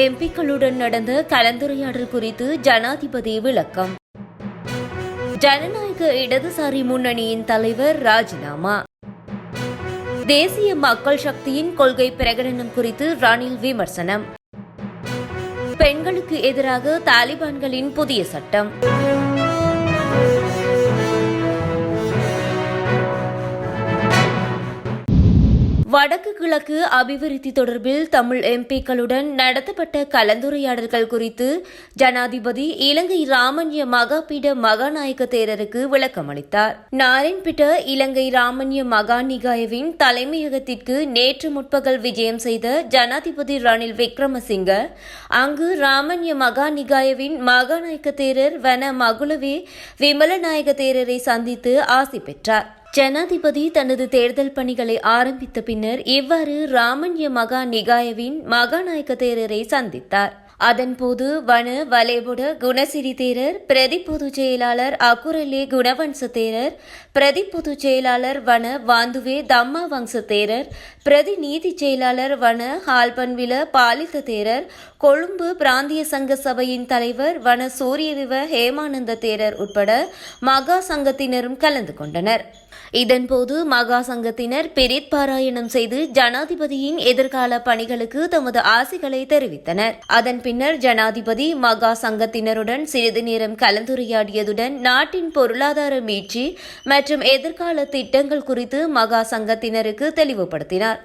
எம்பிக்களுடன் நடந்த கலந்துரையாடல் குறித்து ஜனாதிபதி விளக்கம். ஜனநாயக இடதுசாரி முன்னணியின் தலைவர் ராஜினாமா. தேசிய மக்கள் சக்தியின் கொள்கை பிரகடனம் குறித்து ரணில் விமர்சனம். பெண்களுக்கு எதிராக தாலிபான்களின் புதிய சட்டம். வடக்கு கிழக்கு அபிவிருத்தி தொடர்பில் தமிழ் எம்பிக்களுடன் நடத்தப்பட்ட கலந்துரையாடல்கள் குறித்து ஜனாதிபதி இலங்கை ராமன்ய மகாபீட மகாநாயக்க தேரருக்கு விளக்கமளித்தார். நாராயண்பிட்ட இலங்கை ராமன்ய மகாநிகாயவின் தலைமையகத்திற்கு நேற்று முற்பகல் விஜயம் செய்த ஜனாதிபதி ரணில் விக்ரமசிங்க அங்கு ராமன்ய மகாநிகாயவின் மகாநாயக்க தேரர் வன மகுலவே விமலநாயக தேரரை சந்தித்து ஆசி பெற்றார். ஜனாதிபதி தனது தேர்தல் பணிகளை ஆரம்பித்த பின்னர் இவ்வாறு ராமன்ய மகா நிகாயவின் மகாநாயக்க தேரரை சந்தித்தார். அதன்போது வன வலேபுட குணசிறி தேரர், பிரதி பொதுச் செயலாளர் அக்குரலே குணவன்ச தேரர், பிரதி பொதுச் செயலாளர் வன வாந்துவே தம்மா வங்ச தேரர், பிரதி நீதி செயலாளர் வன ஹால்பன்வில பாலித்த தேரர், கொழும்பு பிராந்திய சங்க சபையின் தலைவர் வன சூரியவிவ ஹேமானந்த தேரர் உட்பட மகா சங்கத்தினரும் கலந்து கொண்டனர். இதன்போது மகா சங்கத்தினர் பிரித் பாராயணம் செய்து ஜனாதிபதியின் எதிர்கால பணிகளுக்கு தமது ஆசைகளை தெரிவித்தனர். அதன் பின்னர் ஜனாதிபதி மகா சங்கத்தினருடன் சிறிது நேரம் கலந்துரையாடியதுடன் நாட்டின் பொருளாதார மீட்சி மற்றும் எதிர்கால திட்டங்கள் குறித்து மகா சங்கத்தினருக்கு தெளிவுபடுத்தினார்.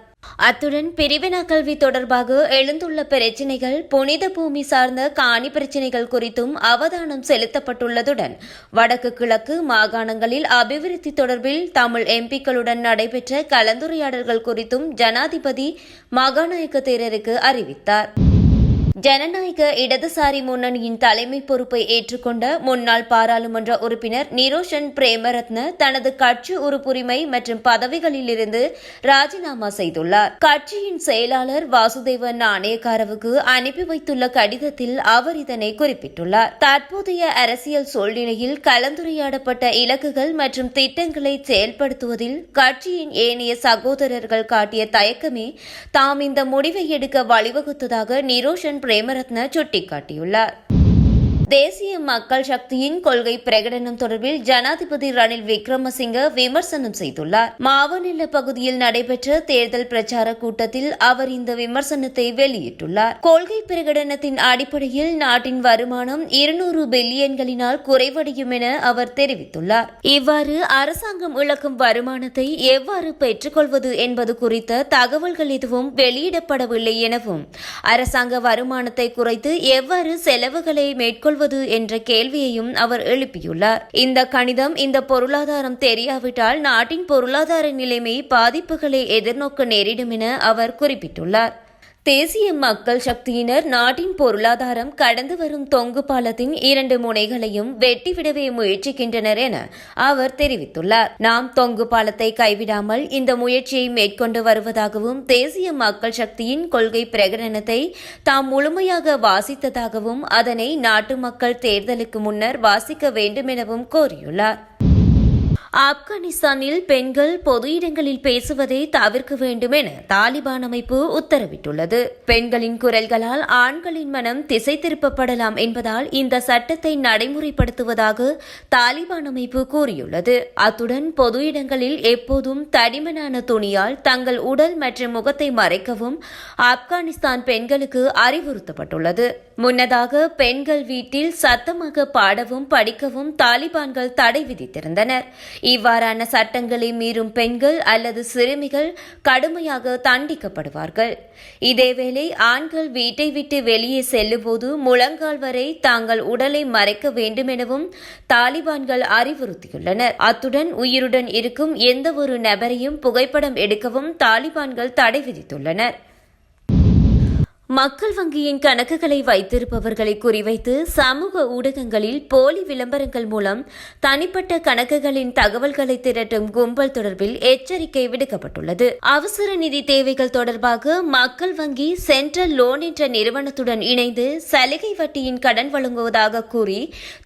அத்துடன் பிரிவினா கல்வி தொடர்பாக எழுந்துள்ள பிரச்சினைகள், புனித பூமி சார்ந்த காணி பிரச்சினைகள் குறித்தும் அவதானம் செலுத்தப்பட்டுள்ளதுடன் வடக்கு கிழக்கு மாகாணங்களில் அபிவிருத்தி தொடர்பில் தமிழ் எம்பிக்களுடன் நடைபெற்ற கலந்துரையாடல்கள் குறித்தும் ஜனாதிபதி மகாநாயக்க தேரருக்கு அறிவித்தார். ஜனநாயக இடதுசாரி முன்னணியின் தலைமை பொறுப்பை ஏற்றுக்கொண்ட முன்னாள் பாராளுமன்ற உறுப்பினர் நிரோஷன் பிரேமரத்ன தனது கட்சி உறுப்புரிமை மற்றும் பதவிகளிலிருந்து ராஜினாமா செய்துள்ளார். கட்சியின் செயலாளர் வாசுதேவ நாணயக்காரவுக்கு அனுப்பி வைத்துள்ள கடிதத்தில் அவர் இதனை குறிப்பிட்டுள்ளார். தற்போதைய அரசியல் சூழ்நிலையில் கலந்துரையாடப்பட்ட இலக்குகள் மற்றும் திட்டங்களை செயல்படுத்துவதில் கட்சியின் ஏனைய சகோதரர்கள் காட்டிய தயக்கமே தாம் இந்த முடிவை எடுக்க வழிவகுத்ததாக நிரோஷன் பிரேமரத்ன சுட்டிக்காட்டியுள்ளார். தேசிய மக்கள் சக்தியின் கொள்கை பிரகடனம் தொடர்பில் ஜனாதிபதி ரணில் விக்ரமசிங்க விமர்சனம் செய்துள்ளார். மாவநில பகுதியில் நடைபெற்ற தேர்தல் பிரச்சார கூட்டத்தில் அவர் இந்த விமர்சனத்தை வெளியிட்டுள்ளார். கொள்கை பிரகடனத்தின் அடிப்படையில் நாட்டின் வருமானம் 200 பில்லியன்களினால் குறைவடையும் என அவர் தெரிவித்துள்ளார். இவ்வாறு அரசாங்கம் இழக்கும் வருமானத்தை எவ்வாறு பெற்றுக்கொள்வது என்பது குறித்த தகவல்கள் எதுவும் வெளியிடப்படவில்லை எனவும் அரசாங்க வருமானத்தை குறைத்து எவ்வாறு செலவுகளை மேற்கொள்வது என்ற கேள்வியையும் அவர் எழுப்பியுள்ளார். இந்த கணிதம், இந்த பொருளாதாரம் தெரியாவிட்டால் நாட்டின் பொருளாதார நிலைமை பாதிப்புகளை எதிர்நோக்க நேரிடும் என அவர் குறிப்பிட்டுள்ளார். தேசிய மக்கள் சக்தியினர் நாட்டின் பொருளாதாரம் கடந்து வரும் தொங்கு பாலத்தின் 2 முனைகளையும் வெட்டிவிடவே முயற்சிக்கின்றனர் என அவர் தெரிவித்துள்ளார். நாம் தொங்கு பாலத்தை கைவிடாமல் இந்த முயற்சியை மேற்கொண்டு வருவதாகவும் தேசிய மக்கள் சக்தியின் கொள்கை பிரகடனத்தை தாம் முழுமையாக வாசித்ததாகவும் அதனை நாட்டு மக்கள் தேர்தலுக்கு முன்னர் வாசிக்க வேண்டும் எனவும் கோரியுள்ளார். ஆப்கானிஸ்தானில் பெண்கள் பொது இடங்களில் பேசுவதை தவிர்க்க வேண்டும் என தாலிபான் அமைப்பு உத்தரவிட்டுள்ளது. பெண்களின் குரல்களால் ஆண்களின் மனம் திசை திருப்பப்படலாம் என்பதால் இந்த சட்டத்தை நடைமுறைப்படுத்துவதாக தாலிபான் அமைப்பு கூறியுள்ளது. அத்துடன் பொது இடங்களில் எப்போதும் தடிமனான துணியால் தங்கள் உடல் மற்றும் முகத்தை மறைக்கவும் ஆப்கானிஸ்தான் பெண்களுக்கு அறிவுறுத்தப்பட்டுள்ளது. முன்னதாக பெண்கள் வீட்டில் சத்தமாக பாடவும் படிக்கவும் தாலிபான்கள் தடை விதித்திருந்தனர். இவ்வாறான சட்டங்களை மீறும் பெண்கள் அல்லது சிறுமிகள் கடுமையாக தண்டிக்கப்படுவார்கள். இதேவேளை ஆண்கள் வீட்டை விட்டு வெளியே செல்லும்போது முழங்கால் வரை தாங்கள் உடலை மறைக்க வேண்டும் எனவும் தாலிபான்கள் அறிவுறுத்தியுள்ளனர். அத்துடன் உயிருடன் இருக்கும் எந்த ஒரு நபரையும் புகைப்படம் எடுக்கவும் தாலிபான்கள் தடை விதித்துள்ளனர். மக்கள் வங்கியின் கணக்குகளை வைத்திருப்பவர்களை குறிவைத்து சமூக ஊடகங்களில் போலி விளம்பரங்கள் மூலம் தனிப்பட்ட கணக்குகளின் தகவல்களை திரட்டும் கும்பல் தொடர்பில் எச்சரிக்கை விடுக்கப்பட்டுள்ளது. அவசர நிதி தேவைகள் தொடர்பாக மக்கள் வங்கி சென்ட்ரல் லோன் என்ற நிறுவனத்துடன் இணைந்து சலுகை வட்டியின் கடன் வழங்குவதாக கூறி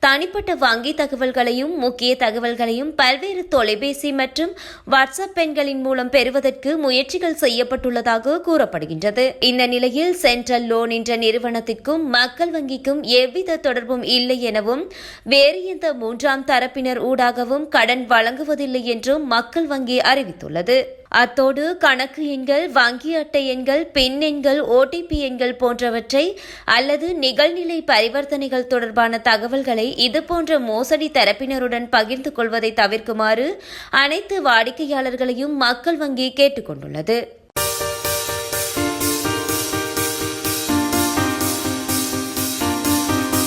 தனிப்பட்ட வங்கி தகவல்களையும் முக்கிய தகவல்களையும் பல்வேறு தொலைபேசி மற்றும் வாட்ஸ்அப் எண்களின் மூலம் பெறுவதற்கு முயற்சிகள் செய்யப்பட்டுள்ளதாக கூறப்படுகின்றது. இந்த நிலையில் சென்ட்ரல் லோன் என்ற நிறுவனத்திற்கும் மக்கள் வங்கிக்கும் எவ்வித தொடர்பும் இல்லை எனவும் வேறு எந்த மூன்றாம் தரப்பினர் ஊடாகவும் கடன் வழங்குவதில்லை என்றும் மக்கள் வங்கி அறிவித்துள்ளது. அத்தோடு கணக்கு எண்கள், வங்கி அட்டை எண்கள், பின் எண்கள், ஓடிபி எண்கள் போன்றவற்றை அல்லது நிகழ்நிலை பரிவர்த்தனைகள் தொடர்பான தகவல்களை இதுபோன்ற மோசடி தரப்பினருடன் பகிர்ந்து கொள்வதை தவிர்க்குமாறு அனைத்து வாடிக்கையாளர்களையும் மக்கள் வங்கி கேட்டுக் கொண்டுள்ளது.